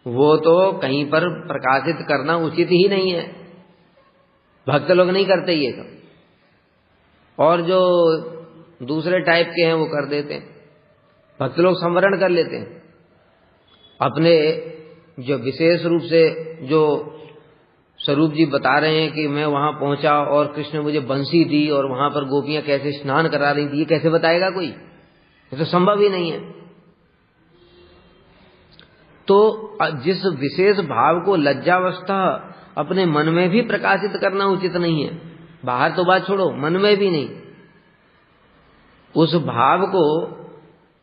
वो तो कहीं पर प्रकाशित करना उचित ही नहीं है। भक्त लोग नहीं करते ये सब, और जो दूसरे टाइप के हैं वो कर देते हैं। भक्त लोग संवरण कर लेते हैं अपने, जो विशेष रूप से जो स्वरूप जी बता रहे हैं कि मैं वहां पहुंचा और कृष्ण मुझे बंसी दी और वहां पर गोपियां कैसे स्नान करा रही थी, ये कैसे बताएगा कोई? ये तो संभव ही नहीं है। तो जिस विशेष भाव को लज्जावस्था अपने मन में भी प्रकाशित करना उचित नहीं है, बाहर तो बात छोड़ो, मन में भी नहीं, उस भाव को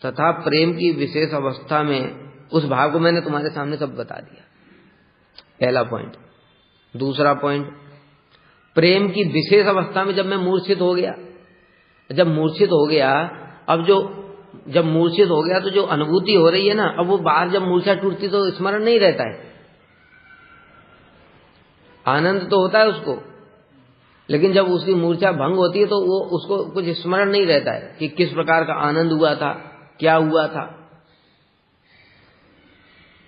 तथा प्रेम की विशेष अवस्था में उस भाव को मैंने तुम्हारे सामने सब बता दिया। पहला पॉइंट। दूसरा पॉइंट, प्रेम की विशेष अवस्था में जब मैं मूर्छित हो गया, जब मूर्छित हो गया, अब जब मूर्छित हो गया तो जो अनुभूति हो रही है ना, अब वो बाहर जब मूर्छा टूटती तो स्मरण नहीं रहता है। आनंद तो होता है उसको, लेकिन जब उसकी मूर्छा भंग होती है तो वो उसको कुछ स्मरण नहीं रहता है कि किस प्रकार का आनंद हुआ था, क्या हुआ था।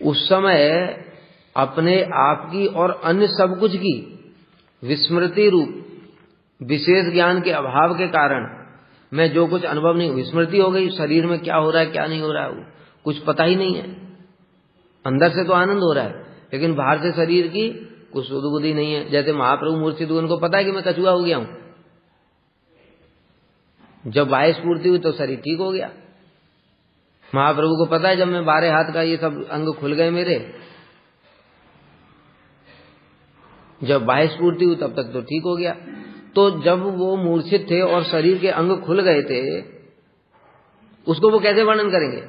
उस समय अपने आप की और अन्य सब कुछ की विस्मृति रूप विशेष ज्ञान के अभाव के कारण मैं जो कुछ अनुभव नहीं, विस्मृति हो गई, शरीर में क्या हो रहा है क्या नहीं हो रहा है कुछ पता ही नहीं है। अंदर से तो आनंद हो रहा है लेकिन बाहर से शरीर की कुछ सुध बुद्धि नहीं है। जैसे महाप्रभु मूर्छित हुए, उनको पता है कि मैं कछुआ हो गया हूं, जब बाह्य स्फूर्ति हुई तो शरीर ठीक हो गया। महाप्रभु को पता है जब मैं 12 हाथ का ये सब अंग खुल गए मेरे, जब बाह्य स्फूर्ति हुई तब तक तो ठीक हो गया। तो जब वो मूर्छित थे और शरीर के अंग खुल गए थे, उसको वो कैसे वर्णन करेंगे?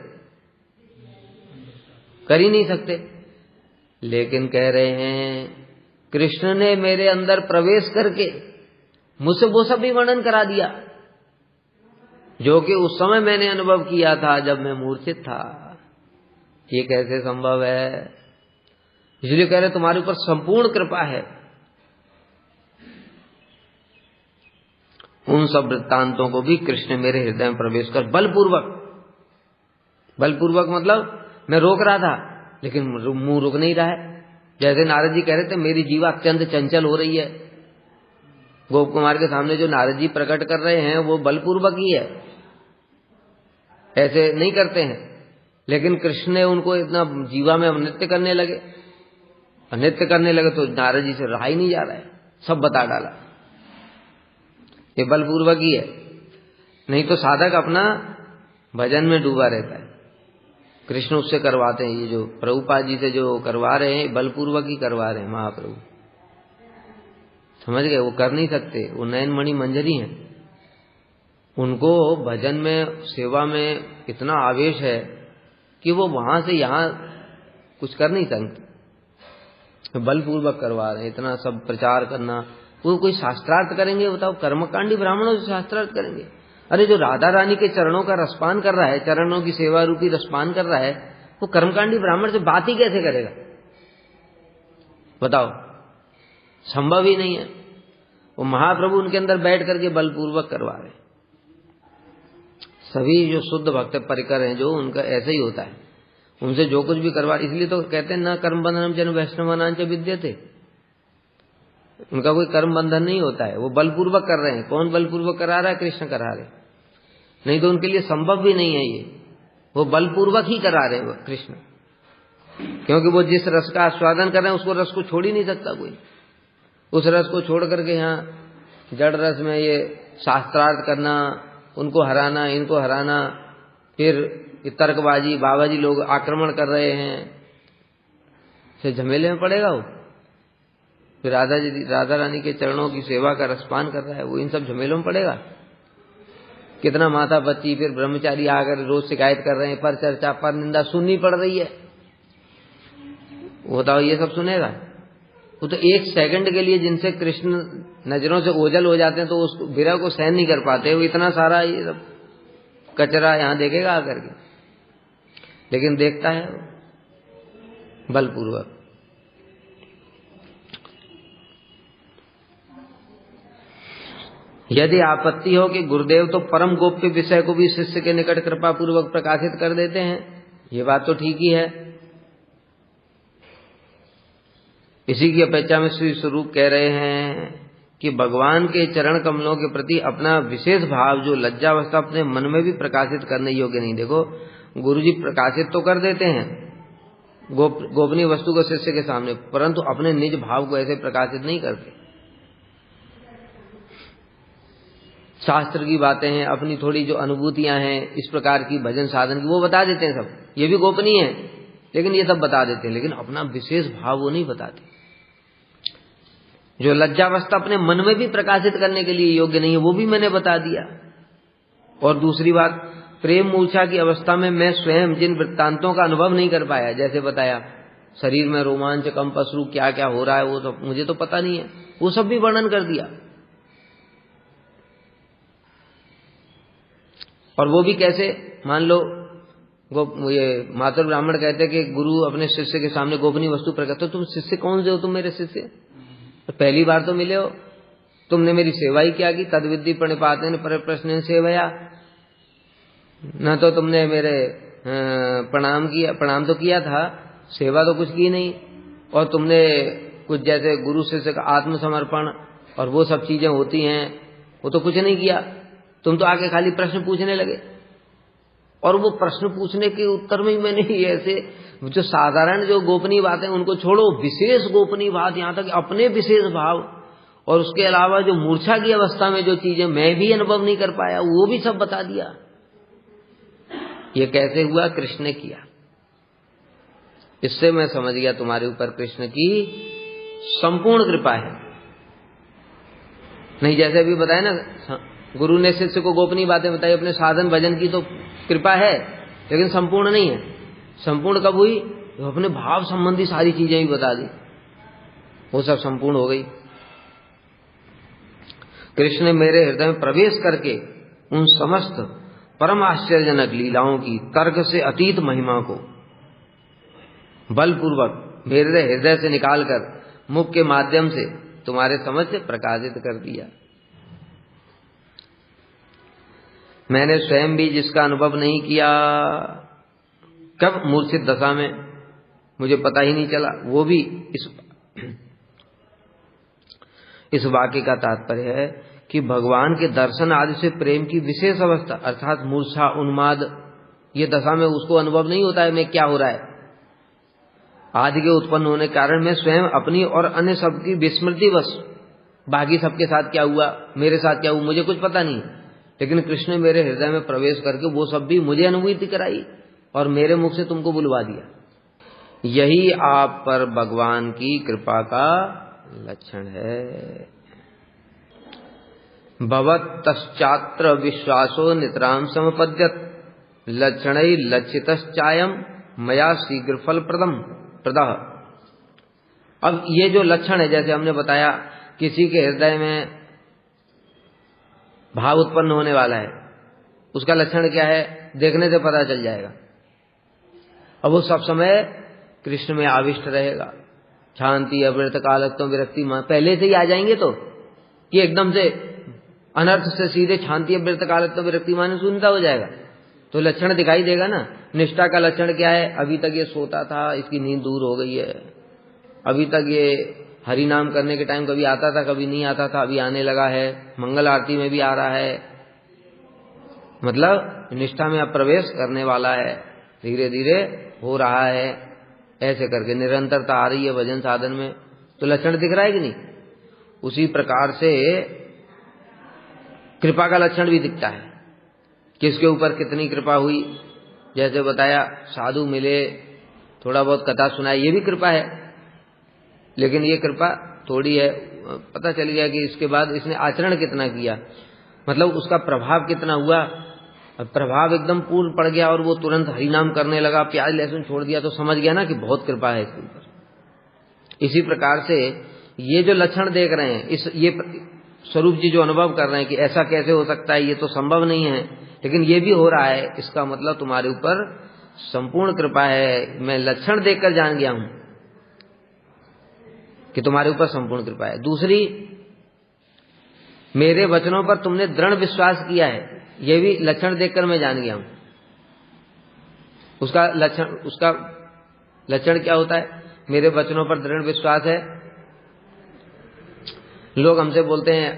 कर ही नहीं सकते। लेकिन कह रहे हैं कृष्ण ने मेरे अंदर प्रवेश करके मुझसे वो सब भी वर्णन करा दिया जो कि उस समय मैंने अनुभव किया था जब मैं मूर्छित था। ये कैसे संभव है? इसलिए कह रहे तुम्हारे ऊपर संपूर्ण कृपा है। उन सब वृत्तांतों को भी कृष्ण मेरे हृदय में प्रवेश कर बलपूर्वक मतलब मैं रोक रहा था लेकिन मुंह रुक नहीं रहा है। जैसे नारद जी कह रहे थे मेरी जीवा अत्यंत चंचल हो रही है, गोप कुमार के सामने जो नारद जी प्रकट कर रहे हैं वो बलपूर्वक ही है, ऐसे नहीं करते हैं। लेकिन कृष्ण ने उनको इतना जीवा में नृत्य करने लगे, नृत्य करने लगे तो नारद जी से रहा ही नहीं जा रहा है, सब बता डाला। ये बलपूर्वक ही है, नहीं तो साधक अपना भजन में डूबा रहता है। कृष्ण उससे करवाते हैं, ये जो प्रभुपाद जी से जो करवा रहे हैं बलपूर्वक ही करवा रहे हैं महाप्रभु, समझ गए? वो कर नहीं सकते, वो नयनमणि मंजरी हैं, उनको भजन में सेवा में इतना आवेश है कि वो वहां से यहां कुछ कर नहीं सकते, बलपूर्वक करवा रहे हैं। इतना सब प्रचार करना, वो कोई शास्त्रार्थ करेंगे बताओ? कर्मकांडी ब्राह्मणों से शास्त्रार्थ करेंगे? अरे जो राधा रानी के चरणों का रसपान कर रहा है, चरणों की सेवा रूपी रसपान कर रहा है, वो कर्मकांडी ब्राह्मण से बात ही कैसे करेगा बताओ? संभव ही नहीं है। वो महाप्रभु उनके अंदर बैठ करके बलपूर्वक करवा रहे हैं। सभी जो शुद्ध भक्त परिकर हैं जो, उनका ऐसा ही होता है, उनसे जो कुछ भी करवा, इसलिए तो कहते हैं न कर्म बंधनम जन वैष्णवानांच विद्यते, उनका कोई कर्म बंधन नहीं होता है, वो बलपूर्वक कर रहे हैं। कौन बलपूर्वक करा रहा है? कृष्ण करा रहे, नहीं तो उनके लिए संभव भी नहीं है ये, वो बलपूर्वक ही करा रहे हैं कृष्ण, क्योंकि वो जिस रस का आस्वादन कर रहे हैं उसको रस को छोड़ ही नहीं सकता कोई। उस रस को छोड़ करके यहाँ जड़ रस में ये शास्त्रार्थ करना, उनको हराना, इनको हराना, फिर तर्कबाजी, बाबाजी लोग आक्रमण कर रहे हैं, से झमेले में पड़ेगा वो। फिर राधा रानी के चरणों की सेवा का रसपान कर रहा है, वो इन सब झमेलों में पड़ेगा। कितना माता बच्ची फिर ब्रह्मचारी आकर रोज शिकायत कर रहे हैं, पर चर्चा पर निंदा सुननी पड़ रही है, वो बताओ ये सब सुनेगा? वो तो एक सेकंड के लिए जिनसे कृष्ण नजरों से ओझल हो जाते हैं तो उस विरह को सहन नहीं कर पाते, वो इतना सारा ये सब कचरा यहां देखेगा आकर के, लेकिन देखता है बलपूर्वक। यदि आपत्ति हो कि गुरुदेव तो परम गोप्य विषय को भी शिष्य के निकट कृपा पूर्वक प्रकाशित कर देते हैं, ये बात तो ठीक ही है। इसी की अपेक्षा में श्री स्वरूप कह रहे हैं कि भगवान के चरण कमलों के प्रति अपना विशेष भाव जो लज्जावस्था अपने मन में भी प्रकाशित करने योग्य नहीं। देखो गुरुजी प्रकाशित तो कर देते हैं गोपनीय वस्तु को शिष्य के सामने, परंतु अपने निज भाव को ऐसे प्रकाशित नहीं करते। शास्त्र की बातें हैं, अपनी थोड़ी जो अनुभूतियां हैं इस प्रकार की भजन साधन की, वो बता देते हैं सब, ये भी गोपनीय है, लेकिन ये सब बता देते हैं, लेकिन अपना विशेष भाव वो नहीं बताते। जो लज्जावस्था अपने मन में भी प्रकाशित करने के लिए योग्य नहीं है, वो भी मैंने बता दिया। और दूसरी बात, प्रेम मूर्छा की अवस्था में मैं स्वयं जिन वृत्तांतों का अनुभव नहीं कर पाया, जैसे बताया शरीर में रोमांच, कंप, अश्रु, क्या क्या हो रहा है वो सब मुझे तो पता नहीं है, वो सब भी वर्णन कर दिया। और वो भी कैसे, मान लो ये मातुर ब्राह्मण कहते कि गुरु अपने शिष्य के सामने गोपनीय वस्तु प्रकट, तो तुम शिष्य कौन से हो? तुम मेरे शिष्य तो पहली बार तो मिले हो, तुमने मेरी सेवा ही क्या की? तद विद्धि प्रणिपातेन पर प्रश्न सेवया, न तो तुमने मेरे प्रणाम तो किया था, सेवा तो कुछ की नहीं, और तुमने कुछ जैसे गुरु शिष्य का आत्मसमर्पण और वो सब चीजें होती हैं वो तो कुछ नहीं किया। तुम तो आके खाली प्रश्न पूछने लगे। और वो प्रश्न पूछने के उत्तर में ही मैंने ऐसे जो साधारण जो गोपनीय बातें उनको छोड़ो, विशेष गोपनीय बात, यहां तक अपने विशेष भाव और उसके अलावा जो मूर्छा की अवस्था में जो चीजें मैं भी अनुभव नहीं कर पाया वो भी सब बता दिया। ये कैसे हुआ? कृष्ण ने किया। इससे मैं समझ गया तुम्हारे ऊपर कृष्ण की संपूर्ण कृपा है। नहीं जैसे अभी बताया ना, गुरु ने शिष्य को गोपनीय बातें बताई, अपने साधन भजन की तो कृपा है, लेकिन संपूर्ण नहीं है। संपूर्ण कब हुई? तो अपने भाव संबंधी सारी चीजें भी बता दी, वो सब संपूर्ण हो गई। कृष्ण ने मेरे हृदय में प्रवेश करके उन समस्त परम आश्चर्यजनक लीलाओं की तर्क से अतीत महिमा को बलपूर्वक मेरे हृदय से निकालकर मुख के माध्यम से तुम्हारे समझ से प्रकाशित कर दिया। मैंने स्वयं भी जिसका अनुभव नहीं किया, कब मूर्छित दशा में मुझे पता ही नहीं चला, वो भी इस वाक्य का तात्पर्य है कि भगवान के दर्शन आदि से प्रेम की विशेष अवस्था अर्थात मूर्छा, उन्माद, ये दशा में उसको अनुभव नहीं होता है मैं क्या हो रहा है। आदि के उत्पन्न होने के कारण मैं स्वयं अपनी और अन्य सबकी विस्मृतिवश, बाकी सबके साथ क्या हुआ, मेरे साथ क्या हुआ, मुझे कुछ पता नहीं। लेकिन कृष्ण ने मेरे हृदय में प्रवेश करके वो सब भी मुझे अनुभूति कराई और मेरे मुख से तुमको बुलवा दिया। यही आप पर भगवान की कृपा का लक्षण है। भवतश्चात्र विश्वासो नितराम समपद्यत लक्षणै लक्षितश्चायम मया शीघ्र फल प्रदः। अब ये जो लक्षण है, जैसे हमने बताया किसी के हृदय में भाव उत्पन्न होने वाला है, उसका लक्षण क्या है? देखने से पता चल जाएगा। अब वो सब समय कृष्ण में आविष्ट रहेगा। शांति, अवृत, कालत्व, विरक्ति पहले से ही आ जाएंगे तो कि एकदम से अनर्थ से सीधे शांति, अवृत, कालत्व, विरक्ति माने शून्यता हो जाएगा। तो लक्षण दिखाई देगा ना। निष्ठा का लक्षण क्या है? अभी तक ये सोता था, इसकी नींद दूर हो गई है। अभी तक ये हरि नाम करने के टाइम कभी आता था, कभी नहीं आता था, अभी आने लगा है। मंगल आरती में भी आ रहा है, मतलब निष्ठा में अब प्रवेश करने वाला है, धीरे धीरे हो रहा है। ऐसे करके निरंतरता आ रही है भजन साधन में, तो लक्षण दिख रहा है कि नहीं? उसी प्रकार से कृपा का लक्षण भी दिखता है, किसके ऊपर कितनी कृपा हुई। जैसे बताया साधु मिले, थोड़ा बहुत कथा सुनाई, ये भी कृपा है। लेकिन ये कृपा थोड़ी है, पता चल गया कि इसके बाद इसने आचरण कितना किया, मतलब उसका प्रभाव कितना हुआ। प्रभाव एकदम पूर्ण पड़ गया और वो तुरंत हरिनाम करने लगा, प्याज लहसुन छोड़ दिया, तो समझ गया ना कि बहुत कृपा है इसके ऊपर। इसी प्रकार से ये जो लक्षण देख रहे हैं, ये स्वरूप जी जो अनुभव कर रहे हैं कि ऐसा कैसे हो सकता है, ये तो संभव नहीं है, लेकिन ये भी हो रहा है, इसका मतलब तुम्हारे ऊपर संपूर्ण कृपा है। मैं लक्षण देखकर जान गया हूं कि तुम्हारे ऊपर संपूर्ण कृपा है। दूसरी, मेरे वचनों पर तुमने दृढ़ विश्वास किया है, यह भी लक्षण देखकर मैं जान गया हूं। उसका लक्षण क्या होता है? मेरे वचनों पर दृढ़ विश्वास है। लोग हमसे बोलते हैं,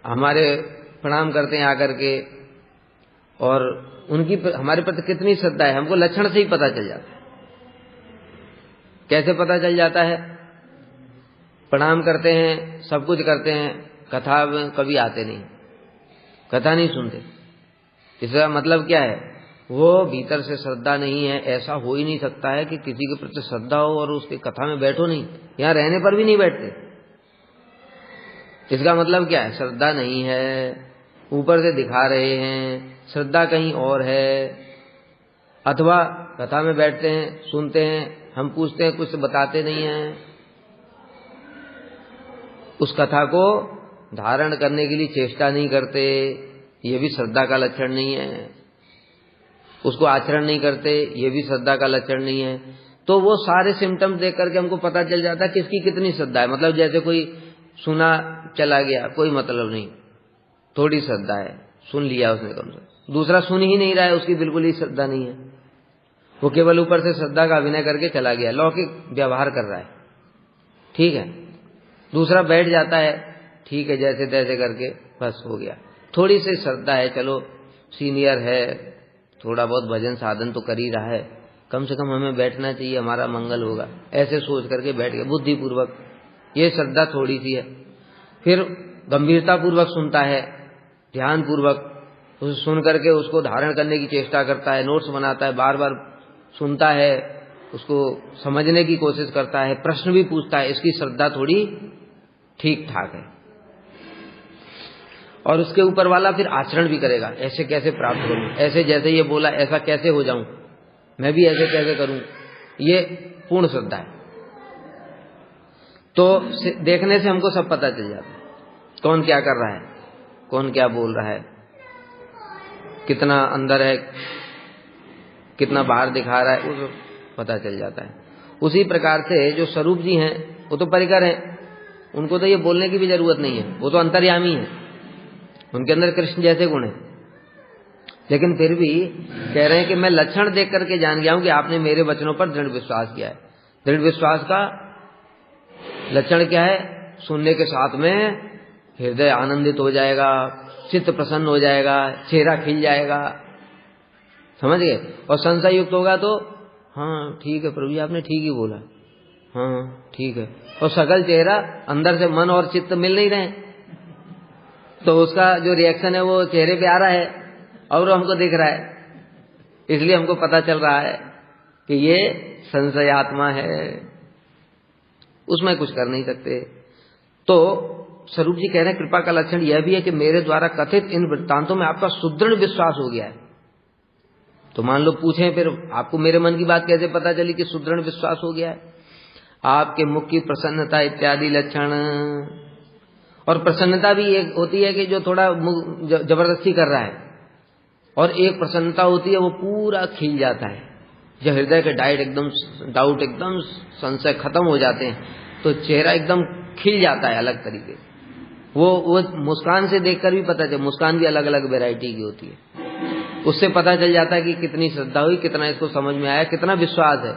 हमारे प्रणाम करते हैं आकर के, और उनकी हमारे प्रति कितनी श्रद्धा है हमको लक्षण से ही पता चल जाता है। कैसे पता चल जाता है? प्रणाम करते हैं, सब कुछ करते हैं, कथा में कभी आते नहीं, कथा नहीं सुनते। इसका मतलब क्या है? वो भीतर से श्रद्धा नहीं है। ऐसा हो ही नहीं सकता है कि किसी के प्रति श्रद्धा हो और उसके कथा में बैठो नहीं, यहां रहने पर भी नहीं बैठते। इसका मतलब क्या है? श्रद्धा नहीं है, ऊपर से दिखा रहे हैं, श्रद्धा कहीं और है। अथवा कथा में बैठते हैं, सुनते हैं, हम पूछते हैं, कुछ बताते नहीं हैं। उस कथा को धारण करने के लिए चेष्टा नहीं करते, ये भी श्रद्धा का लक्षण नहीं है। उसको आचरण नहीं करते, ये भी श्रद्धा का लक्षण नहीं है। तो वो सारे सिम्टम्स देख करके हमको पता चल जाता है किसकी कितनी श्रद्धा है। मतलब जैसे कोई सुना चला गया, कोई मतलब नहीं, थोड़ी श्रद्धा है, सुन लिया उसने कम से। दूसरा सुन ही नहीं रहा है, उसकी बिल्कुल ही श्रद्धा नहीं है, वो केवल ऊपर से श्रद्धा का अभिनय करके चला गया, लौकिक व्यवहार कर रहा है, ठीक है। दूसरा बैठ जाता है, ठीक है, जैसे तैसे करके बस हो गया, थोड़ी सी श्रद्धा है, चलो सीनियर है, थोड़ा बहुत भजन साधन तो कर ही रहा है, कम से कम हमें बैठना चाहिए, हमारा मंगल होगा, ऐसे सोच करके बैठ गए बुद्धिपूर्वक। ये श्रद्धा थोड़ी सी है। फिर गंभीरता पूर्वक सुनता है, ध्यान पूर्वक उसे सुन करके उसको धारण करने की चेष्टा करता है, नोट्स बनाता है, बार बार सुनता है, उसको समझने की कोशिश करता है, प्रश्न भी पूछता है, इसकी श्रद्धा थोड़ी ठीक ठाक है। और उसके ऊपर वाला फिर आचरण भी करेगा, ऐसे कैसे प्राप्त करूं, ऐसे जैसे ये बोला ऐसा कैसे हो जाऊं, मैं भी ऐसे कैसे करूं, ये पूर्ण श्रद्धा है। तो देखने से हमको सब पता चल जाता है, कौन क्या कर रहा है, कौन क्या बोल रहा है, कितना अंदर है, कितना बाहर दिखा रहा है, वो पता चल जाता है। उसी प्रकार से जो स्वरूप जी हैं वो तो परिकर हैं, उनको तो ये बोलने की भी जरूरत नहीं है, वो तो अंतर्यामी है, उनके अंदर कृष्ण जैसे गुण हैं। लेकिन फिर भी कह रहे हैं कि मैं लक्षण देख करके जान गया हूं कि आपने मेरे वचनों पर दृढ़ विश्वास किया है। दृढ़ विश्वास का लक्षण क्या है? सुनने के साथ में हृदय आनंदित हो जाएगा, चित्त प्रसन्न हो जाएगा, चेहरा खिल जाएगा, समझ गए। और संशय युक्त होगा तो हाँ ठीक है प्रभु जी आपने ठीक ही बोला, हाँ ठीक है, और सकल चेहरा अंदर से मन और चित्त मिल नहीं रहे, तो उसका जो रिएक्शन है वो चेहरे पे आ रहा है और वो हमको दिख रहा है, इसलिए हमको पता चल रहा है कि ये संशयात्मा है, उसमें कुछ कर नहीं सकते। तो स्वरूप जी कह रहे हैं कृपा का लक्षण यह भी है कि मेरे द्वारा कथित इन वृत्तांतों में आपका सुदृढ़ विश्वास हो गया है। तो मान लो पूछें फिर आपको मेरे मन की बात कैसे पता चली कि सुदृढ़ विश्वास हो गया है? आपके मुख की प्रसन्नता इत्यादि लक्षण। और प्रसन्नता भी एक होती है कि जो थोड़ा जबरदस्ती कर रहा है, और एक प्रसन्नता होती है वो पूरा खिल जाता है, जब हृदय के डाउट एकदम संशय खत्म हो जाते हैं तो चेहरा एकदम खिल जाता है अलग तरीके। वो मुस्कान से देखकर भी पता चले, मुस्कान भी अलग अलग वैरायटी की होती है, उससे पता चल जाता है कि कितनी श्रद्धा हुई, कितना इसको समझ में आया, कितना विश्वास है,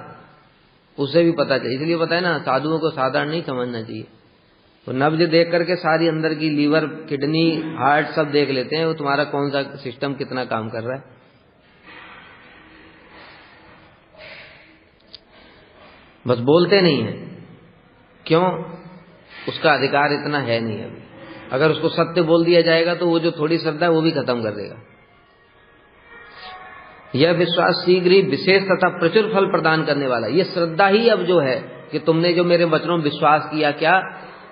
उससे भी पता चले। इसलिए पता है ना, साधुओं को साधारण नहीं समझना चाहिए। तो नब्ज देख करके सारी अंदर की लीवर, किडनी, हार्ट सब देख लेते हैं, वो तुम्हारा कौन सा सिस्टम कितना काम कर रहा है। बस बोलते नहीं है, क्यों? उसका अधिकार इतना है नहीं अभी। अगर उसको सत्य बोल दिया जाएगा तो वो जो थोड़ी श्रद्धा है वो भी खत्म कर देगा। यह विश्वास शीघ्र ही विशेष तथा प्रचुर फल प्रदान करने वाला। ये श्रद्धा ही अब जो है कि तुमने जो मेरे वचनों में विश्वास किया, क्या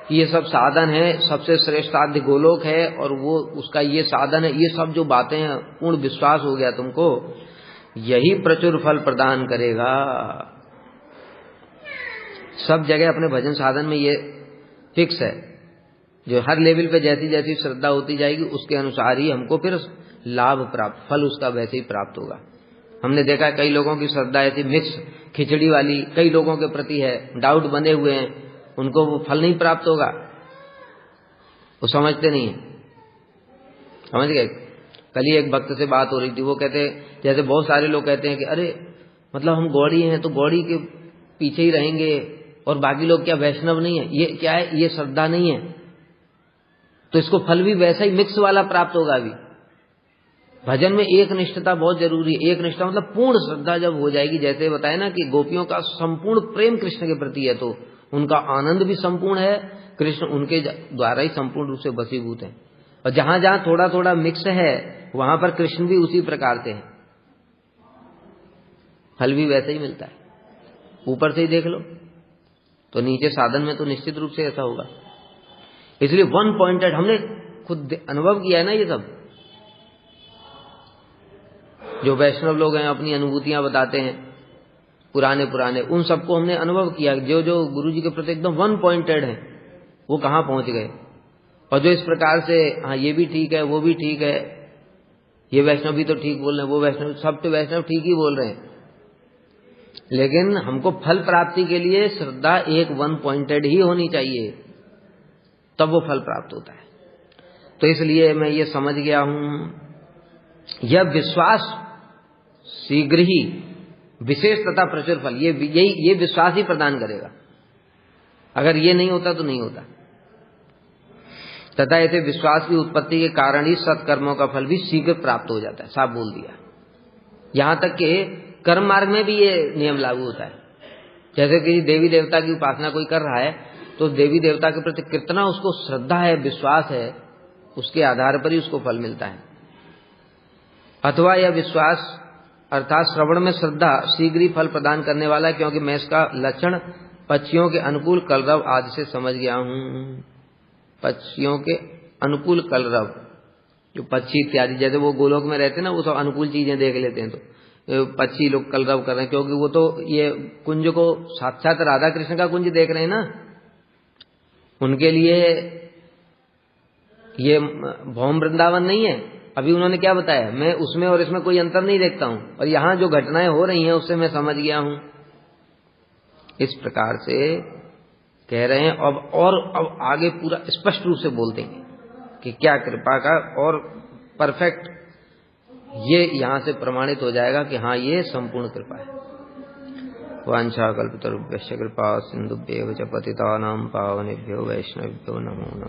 कि ये सब साधन है, सबसे श्रेष्ठ आद्य गोलोक है और वो उसका ये साधन है, ये सब जो बातें हैं, पूर्ण विश्वास हो गया तुमको, यही प्रचुर फल प्रदान करेगा। सब जगह अपने भजन साधन में ये फिक्स है, जो हर लेवल पे जैसी जैसी श्रद्धा होती जाएगी उसके अनुसार ही हमको फिर लाभ प्राप्त, फल उसका वैसे ही प्राप्त होगा। हमने देखा कई लोगों की श्रद्धा ऐसी मिक्स खिचड़ी वाली कई लोगों के प्रति है, डाउट बने हुए हैं, उनको वो फल नहीं प्राप्त होगा, वो समझते नहीं है। समझ गए? कल ही एक भक्त से बात हो रही थी, वो कहते, जैसे बहुत सारे लोग कहते हैं कि अरे मतलब हम गौड़ी हैं तो गौड़ी के पीछे ही रहेंगे और बाकी लोग क्या वैष्णव नहीं है, ये क्या है, ये श्रद्धा नहीं है, तो इसको फल भी वैसा ही मिक्स वाला प्राप्त होगा। अभी भजन में एक निष्ठता बहुत जरूरी है। एक निष्ठा मतलब पूर्ण श्रद्धा जब हो जाएगी, जैसे बताया ना कि गोपियों का संपूर्ण प्रेम कृष्ण के प्रति है, तो उनका आनंद भी संपूर्ण है, कृष्ण उनके द्वारा ही संपूर्ण रूप से बसीभूत है। और जहां जहां थोड़ा थोड़ा मिक्स है वहां पर कृष्ण भी उसी प्रकार से है, फल भी वैसे ही मिलता है। ऊपर से ही देख लो तो नीचे साधन में तो निश्चित रूप से ऐसा होगा। इसलिए वन पॉइंटेड, हमने खुद अनुभव किया है ना, ये सब जो वैष्णव लोग हैं अपनी अनुभूतियां बताते हैं पुराने, उन सबको हमने अनुभव किया। जो जो गुरु जी के प्रति एकदम वन पॉइंटेड है वो कहां पहुंच गए, और जो इस प्रकार से हाँ ये भी ठीक है वो भी ठीक है, ये वैष्णव भी तो ठीक बोल रहे हैं, वो वैष्णव, सब तो वैष्णव ठीक ही बोल रहे हैं, लेकिन हमको फल प्राप्ति के लिए श्रद्धा एक वन पॉइंटेड ही होनी चाहिए, तब वो फल प्राप्त होता है। तो इसलिए मैं ये समझ गया हूं, यह विश्वास शीघ्र ही विशेष तथा प्रचुर फल, ये विश्वास ही प्रदान करेगा। अगर ये नहीं होता तो नहीं होता। तथा ऐसे विश्वास की उत्पत्ति के कारण ही सत्कर्मों का फल भी शीघ्र प्राप्त हो जाता है। साफ बोल दिया। यहां तक कि कर्म मार्ग में भी ये नियम लागू होता है। जैसे कि देवी देवता की उपासना कोई कर रहा है तो देवी देवता के प्रति कितना उसको श्रद्धा है, विश्वास है, उसके आधार पर ही उसको फल मिलता है। अथवा यह विश्वास अर्थात श्रवण में श्रद्धा शीघ्र ही फल प्रदान करने वाला है, क्योंकि मैं इसका लक्षण पक्षियों के अनुकूल कलरव आदि से समझ गया हूं। पक्षियों के अनुकूल कलरव, जो पक्षी इत्यादि जैसे वो गोलोक में रहते हैं ना, वो सब अनुकूल चीजें देख लेते हैं, तो पक्षी लोग कलरव कर रहे हैं, क्योंकि वो तो ये कुंज को साक्षात राधा कृष्ण का कुंज देख रहे हैं ना। उनके लिए ये भौम वृंदावन नहीं है। अभी उन्होंने क्या बताया, मैं उसमें और इसमें कोई अंतर नहीं देखता हूं, और यहां जो घटनाएं हो रही हैं उससे मैं समझ गया हूं। इस प्रकार से कह रहे हैं। अब आगे पूरा स्पष्ट रूप से बोल देंगे कि क्या कृपा का और परफेक्ट ये यहां से प्रमाणित हो जाएगा कि हाँ ये संपूर्ण कृपा है। वांछा कल्पतरुभ्यश्च कृपा सिंधुभ्येव च पतितानां पावनेभ्यो वैष्णवेभ्यो नमो नमः।